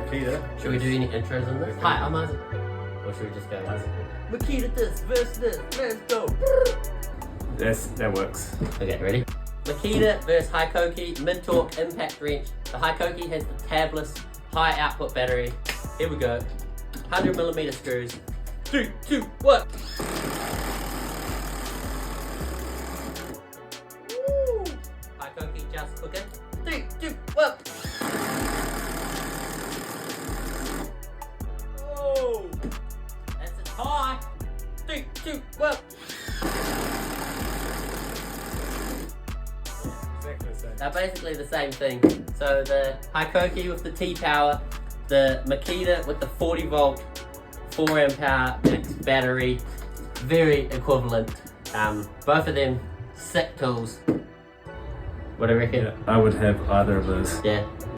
Makita. Should we do any intros on this? Hi, I'm Isaac. Or should we just go Isaac? Makita this versus this, let's go! Yes, that works. Okay, ready? Makita versus Hikoki, mid-torque impact wrench. The Hikoki has the tabless, high output battery. Here we go. 100mm screws. 3, 2, 1! Woo! Hikoki just cooking. 3, 2, 1! Oh! That's a tie! 3, 2, 1! Exactly the same. They're basically the same thing. So the Hikoki with the T-power, the Makita with the 40 volt, 4 amp hour max battery, very equivalent. Both of them sick tools. What do you reckon? Yeah, I would have either of those. Yeah.